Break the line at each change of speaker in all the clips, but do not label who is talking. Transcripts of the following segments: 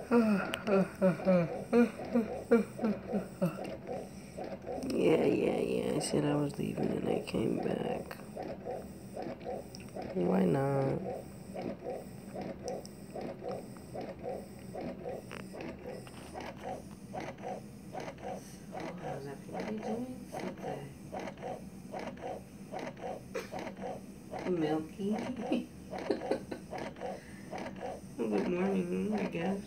Yeah. I said I was leaving and I came back. Why not? How's everybody doing today? Milky? Good morning, I guess.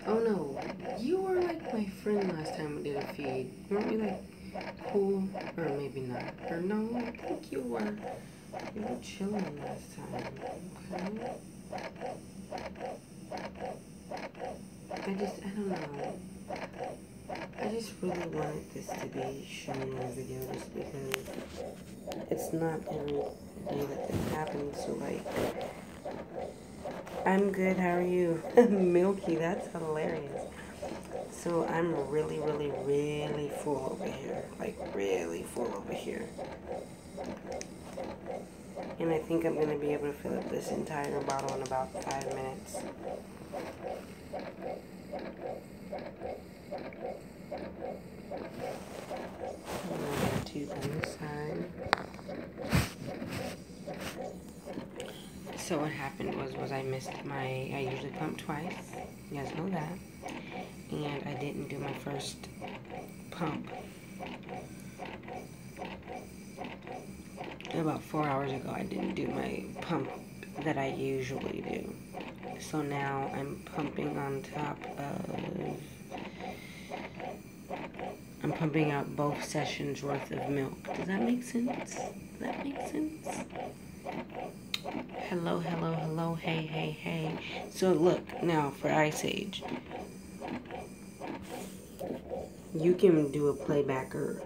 Oh no, you were like my friend last time we did a feed. Weren't we like cool? Or maybe not. Or no, I think you were. You were chilling last time. Okay. I don't know. I just really wanted this to be shown in a video just because it's not every day that this happens. So like, I'm good, how are you? Milky, that's hilarious. So I'm really full over here. Like really full over here. And I think I'm gonna be able to fill up this entire bottle in about 5 minutes. Tube on this side. So what happened was I missed I usually pump twice. You guys know that. And I didn't do my first pump. About 4 hours ago, I didn't do my pump that I usually do. So now I'm pumping on top of... I'm pumping out both sessions worth of milk. Does that make sense? Does that make sense? Hello, hey. So look, now for Ice Age. You can do a playback or...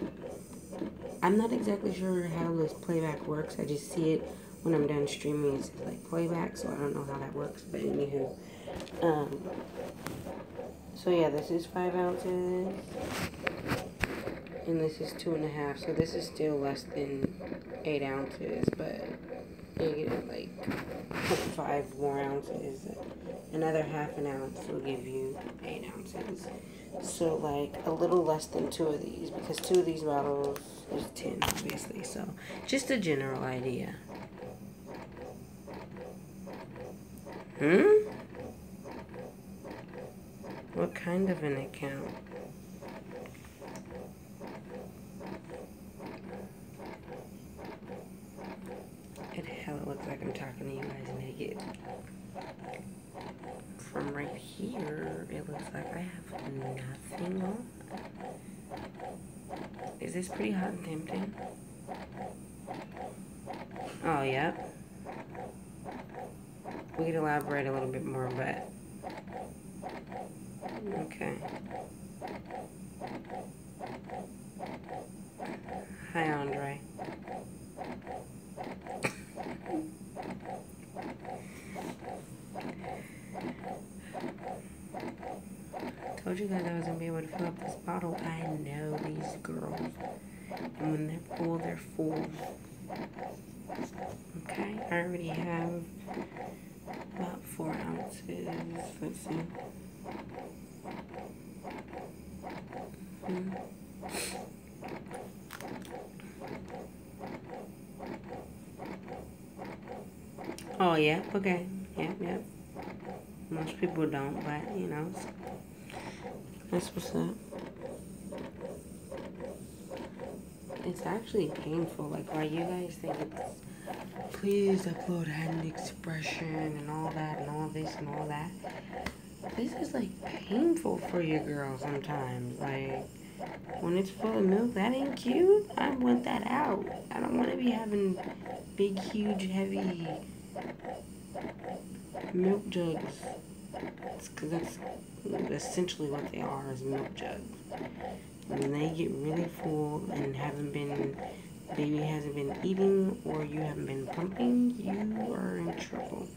I'm not exactly sure how this playback works. I just see it when I'm done streaming. It's like playback, so I don't know how that works. But anywho. So yeah, this is 5 ounces. And this is 2.5. So this is still less than 8 ounces. But you get like 5 more ounces. Another ½ an ounce will give you 8 ounces. So like a little less than 2 of these. Because 2 of these bottles is 10, obviously. So just a general idea. What kind of an account? It hella looks like I'm talking to you guys naked. From right here, it looks like I have nothing on. Is this pretty hot and tempting? Oh, yep. We could elaborate a little bit more, but... Okay. Hi, Andre. Told you guys I was going to be able to fill up this bottle. I know these girls. And when they're full, they're full. Okay, I already have about 4 ounces. Let's see. Oh, yeah, okay. Yep. Most people don't, but, you know, that's what's up. It's actually painful. Like, why you guys think it's, please upload hand expression and all that and all this and all that. This is, like, painful for your girl sometimes. Like, when it's full of milk, that ain't cute. I want that out. I don't want to be having big, huge, heavy milk jugs. Because that's essentially what they are, is milk jugs. When they get really full and baby hasn't been eating or you haven't been pumping, you are in trouble.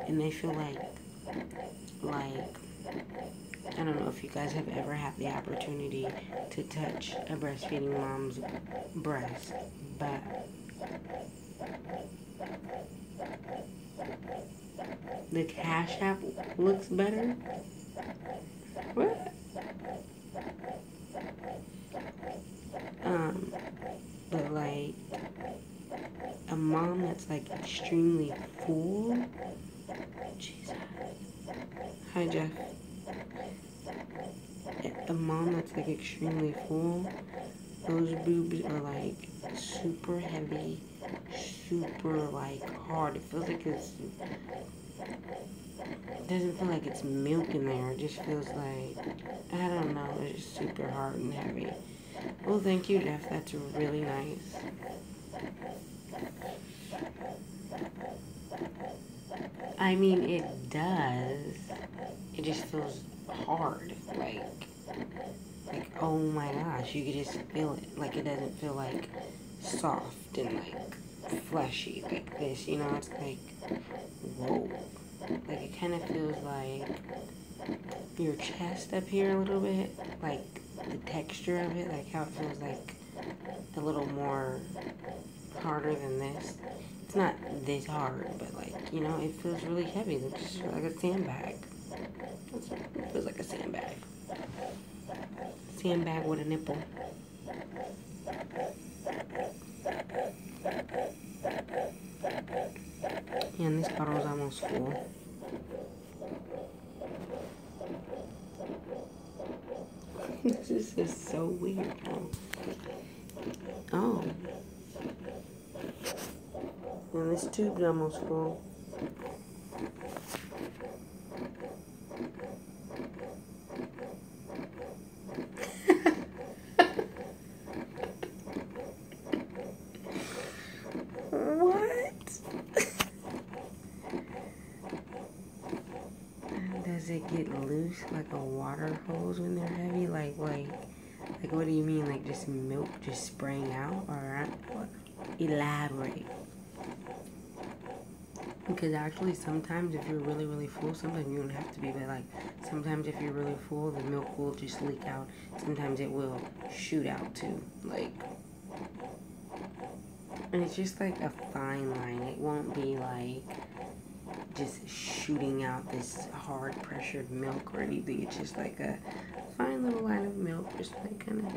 And they feel like I don't know if you guys have ever had the opportunity to touch a breastfeeding mom's breast, but the Cash App looks better. What? But like a mom that's like extremely full. Jesus. Hi, Jeff. A mom that's like extremely full, those boobs are like super heavy, super like hard. It feels like it doesn't feel like it's milk in there. It just feels like, I don't know, it's just super hard and heavy. Well, thank you, Jeff. That's really nice. I mean, it does. It just feels hard. Like, oh my gosh, you could just feel it. Like, it doesn't feel like soft and like fleshy like this, you know? It's like, whoa. Like, it kind of feels like your chest up here a little bit. Like, the texture of it, like how it feels like a little more harder than this. It's not this hard, but like, you know, it feels really heavy. It's just like a sandbag. It feels like a sandbag. Sandbag with a nipple. And this bottle's almost full. This is just so weird. Oh. And this tube's almost full. Does it get loose like a water hose when they're heavy? Like what do you mean? Like just milk just spraying out? Or elaborate. Because actually sometimes if you're really, really full, sometimes you don't have to be, but like sometimes if you're really full, the milk will just leak out. Sometimes it will shoot out too. Like, and it's just like a fine line. It won't be like just shooting out this hard pressured milk or anything. It's just like a fine little line of milk, just like kind of.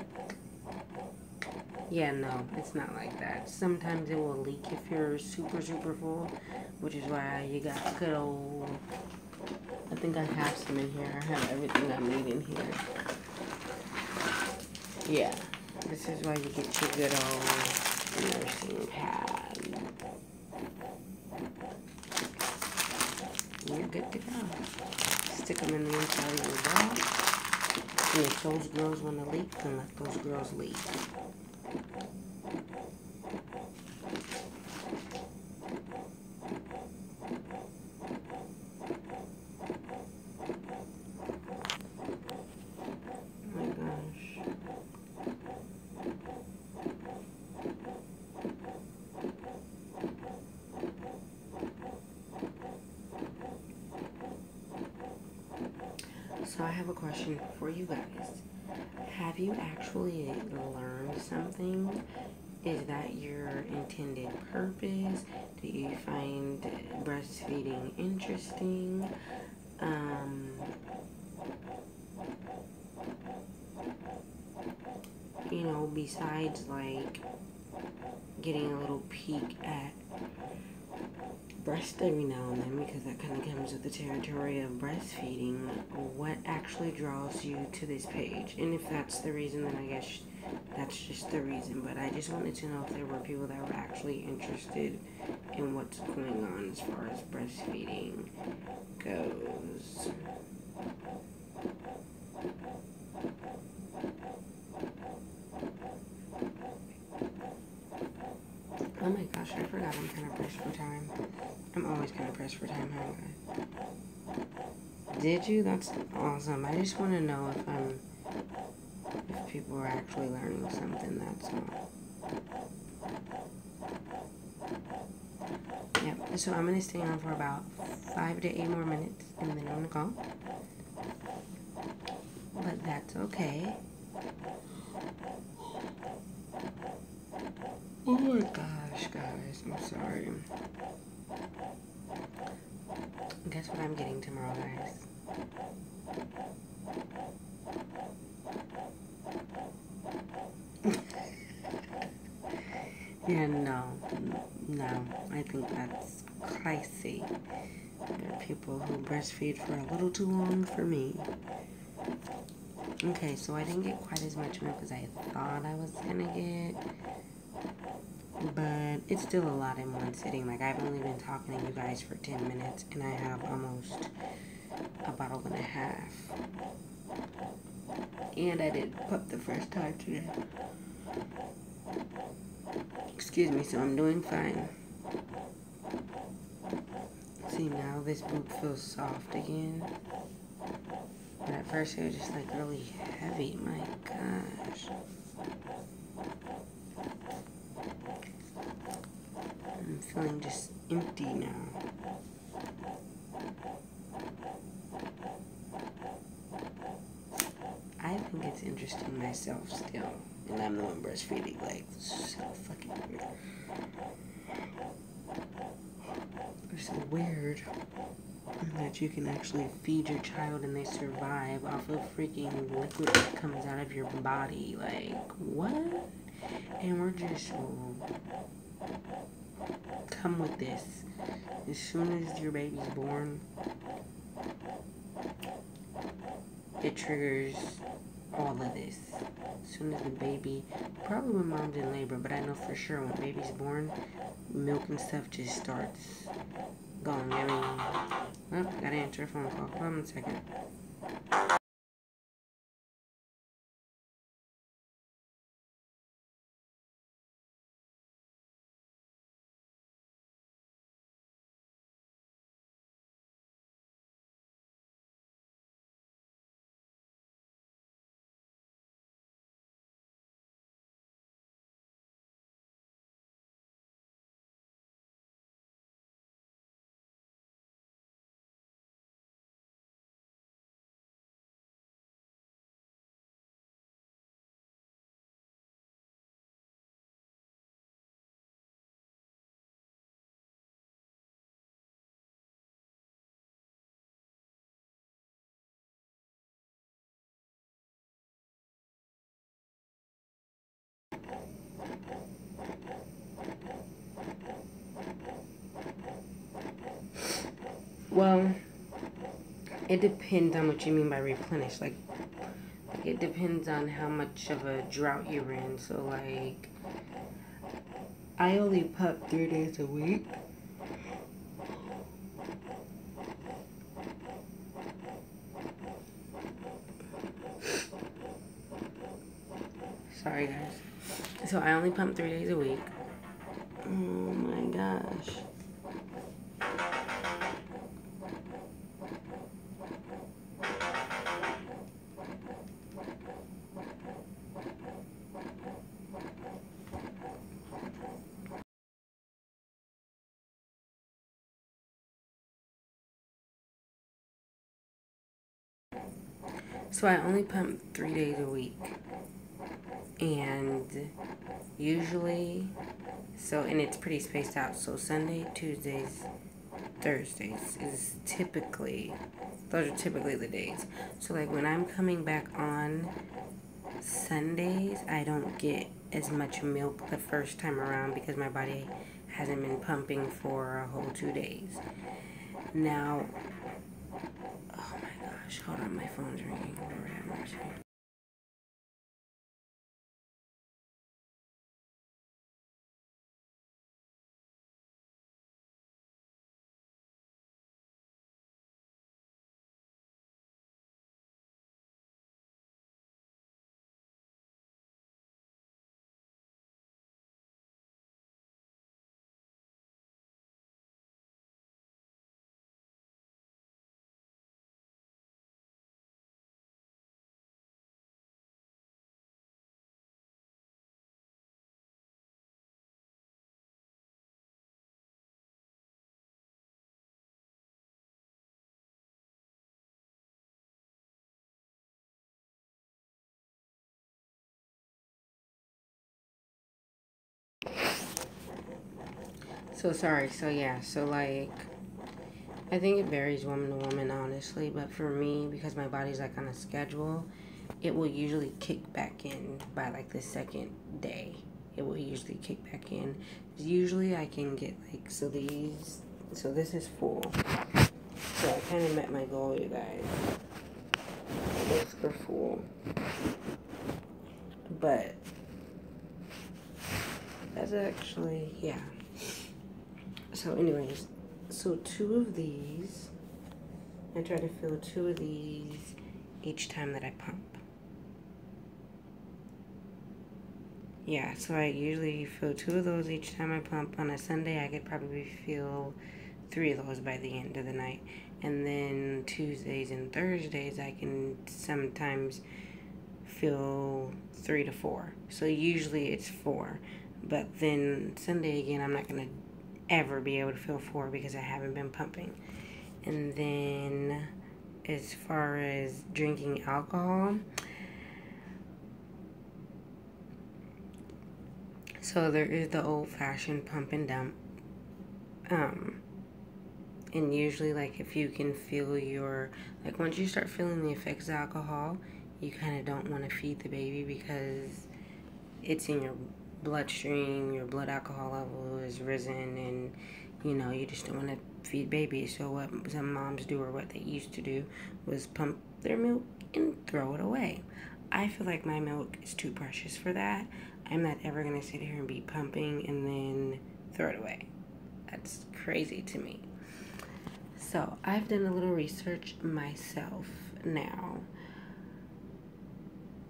Yeah, no, it's not like that. Sometimes it will leak if you're super, super full, which is why you got good old. I think I have some in here. I have everything I need in here. Yeah, this is why you get your good old nursing pad. You're good to go. Stick them in the inside of your bra. And if those girls want to leak, then let those girls leak. So I have a question for you guys. Have you actually learned something? Is that your intended purpose? Do you find breastfeeding interesting? You know, besides like getting a little peek at breast every now and then, because that kind of comes with the territory of breastfeeding, what actually draws you to this page? And if that's the reason, then I guess that's just the reason. But I just wanted to know if there were people that were actually interested in what's going on as far as breastfeeding goes. Oh my gosh, I forgot I'm kind of pressed for time. I'm always kind of pressed for time, huh, guys? Did you? That's awesome. I just want to know if people are actually learning something, that's all. Yep, so I'm going to stay on for about 5 to 8 more minutes, and then I'm going to go. but that's okay. Oh my gosh, guys, I'm sorry. Guess what I'm getting tomorrow, guys? Yeah, no, I think that's crazy. There are people who breastfeed for a little too long for me. Okay, so I didn't get quite as much milk as I thought I was gonna get, but it's still a lot in one sitting. Like, I've only been talking to you guys for 10 minutes, and I have almost a bottle and a half. And I did pup the first time today. Excuse me, so I'm doing fine. See, now this boob feels soft again. But at first it was just like really heavy. My gosh. I'm feeling just empty now. I think it's interesting myself still. And I'm the one breastfeeding, like, so fucking weird. It's so weird that you can actually feed your child and they survive off of freaking liquid that comes out of your body. Like, what? And we're just, come with this. As soon as your baby's born, it triggers all of this. As soon as the baby, probably when mom's in labor, but I know for sure when baby's born, milk and stuff just starts going. I mean, oh, gotta answer a phone call. Hold on a second. Well, it depends on what you mean by replenish. Like it depends on how much of a drought you're in. So, like, I only pup 3 days a week. Sorry, guys. So, I only pump 3 days a week. Oh my gosh. So, I only pump 3 days a week. And usually, and it's pretty spaced out. So, Sunday, Tuesdays, Thursdays is typically, those are typically the days. So, like, when I'm coming back on Sundays, I don't get as much milk the first time around because my body hasn't been pumping for a whole 2 days. Now, oh my gosh, hold on, my phone's ringing. Lord have mercy. So sorry. So yeah. So like, I think it varies woman to woman, honestly. But for me, because my body's like on a schedule, it will usually kick back in by like the second day. It will usually kick back in. Usually I can get like, so this is full. So I kind of met my goal, you guys. Those are full. But that's actually, yeah. So anyways, so 2 of these, I try to fill 2 of these each time that I pump. Yeah, so I usually fill 2 of those each time I pump. On a Sunday, I could probably fill 3 of those by the end of the night. And then Tuesdays and Thursdays, I can sometimes fill 3 to 4. So usually it's 4. But then Sunday again, I'm not going to ever be able to fill 4 because I haven't been pumping. And then as far as drinking alcohol, so there is the old-fashioned pump and dump. And usually, like, if you can feel like, once you start feeling the effects of alcohol, you kind of don't want to feed the baby because it's in your bloodstream, your blood alcohol level is risen, and, you just don't want to feed baby. So what some moms do, or what they used to do, was pump their milk and throw it away. I feel like my milk is too precious for that. I'm not ever going to sit here and be pumping and then throw it away. That's crazy to me. So I've done a little research myself now.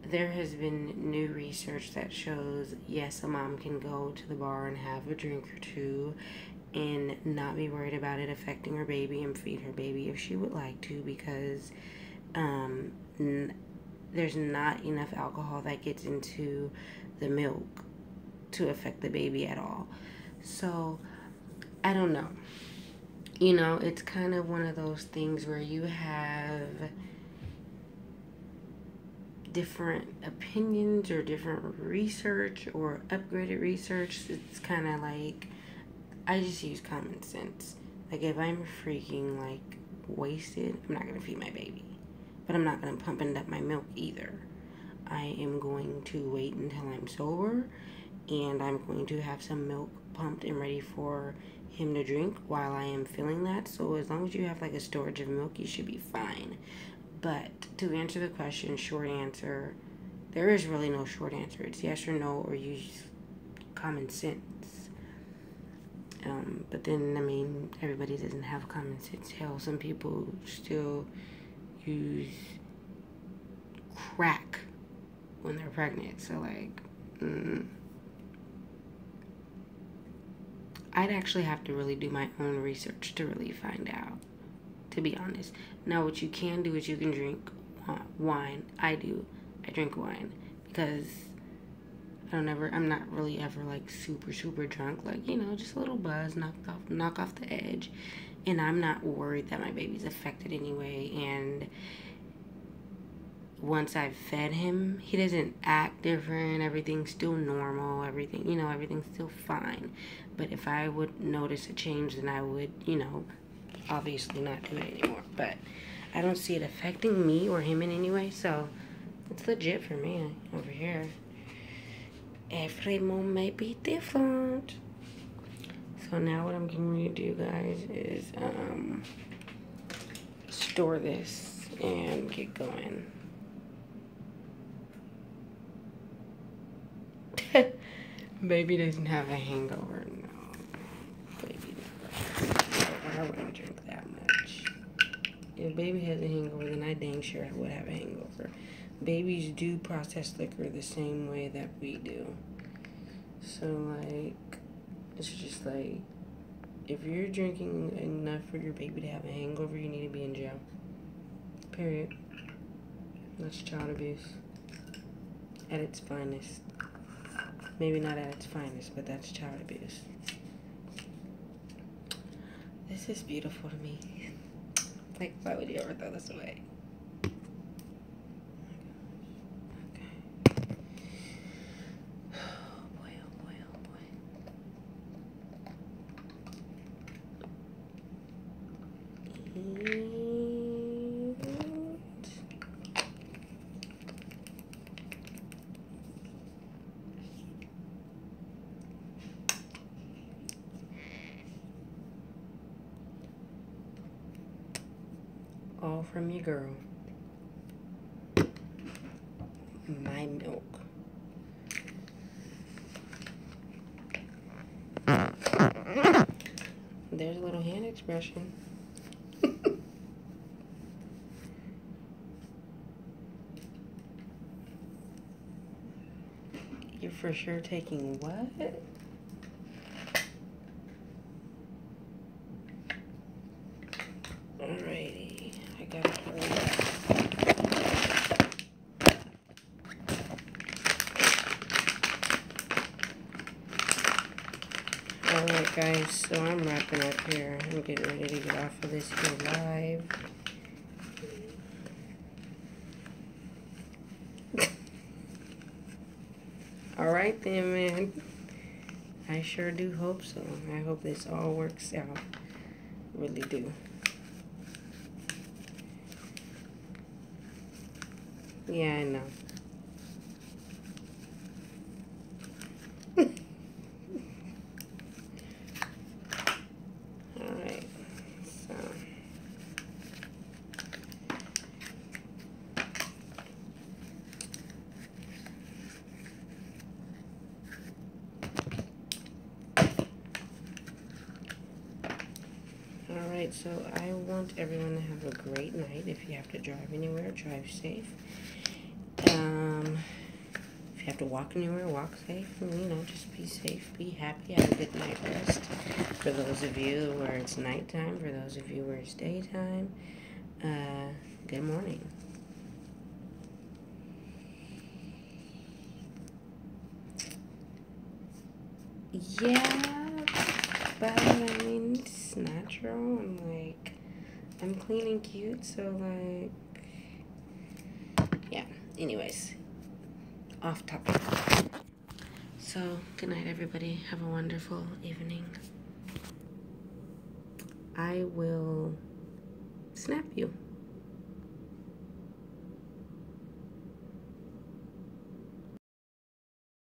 There has been new research that shows, yes, a mom can go to the bar and have a drink or 2 and not be worried about it affecting her baby, and feed her baby if she would like to, because there's not enough alcohol that gets into the milk to affect the baby at all. So I don't know. It's kind of one of those things where you have different opinions or different research or upgraded research. It's kind of like, I just use common sense. Like, if I'm freaking like wasted, I'm not going to feed my baby. But I'm not going to pump and dump my milk either. I am going to wait until I'm sober, and I'm going to have some milk pumped and ready for him to drink while I am feeling that. So as long as you have like a storage of milk, you should be fine. But to answer the question, short answer, there is really no short answer. It's yes or no, or use common sense. But then, everybody doesn't have common sense. Hell, some people still use crack when they're pregnant. So, like, I'd actually have to really do my own research to really find out, to be honest. Now, what you can do is you can drink wine. I do. I drink wine because I'm not really ever like super, super drunk. Like, just a little buzz, knock off the edge. And I'm not worried that my baby's affected anyway. And once I've fed him, he doesn't act different. Everything's still normal. Everything's still fine. But if I would notice a change, then I would, obviously not do it anymore. But I don't see it affecting me or him in any way. So it's legit for me over here. Every mom may be different. So now what I'm going to do, guys, is store this and get going. Baby doesn't have a hangover. No, baby never. I wouldn't drink that much. If baby has a hangover, then I dang sure would have a hangover. Babies do process liquor the same way that we do. So, like, it's just like, if you're drinking enough for your baby to have a hangover, you need to be in jail. Period. That's child abuse. At its finest. Maybe not at its finest, but that's child abuse. This is beautiful to me. Like, why would you ever throw this away? all from your girl. My milk. There's a little hand expression. You're for sure taking what? Alrighty, I gotta hurry up. Alright guys, so I'm wrapping up here. I'm getting ready to get off of this here live. Alright then, man. I sure do hope so. I hope this all works out. Really do. Yeah, I know. Alright, so. Alright, so I want everyone to have a great night. If you have to drive anywhere, drive safe. If you have to walk anywhere, walk safe. And, you know, just be safe, be happy, have a good night rest. For those of you where it's nighttime, for those of you where it's daytime, good morning. Yeah, but I mean, it's natural and like, I'm clean and cute, so like, yeah, anyways, off topic. So, good night everybody, have a wonderful evening. I will snap you.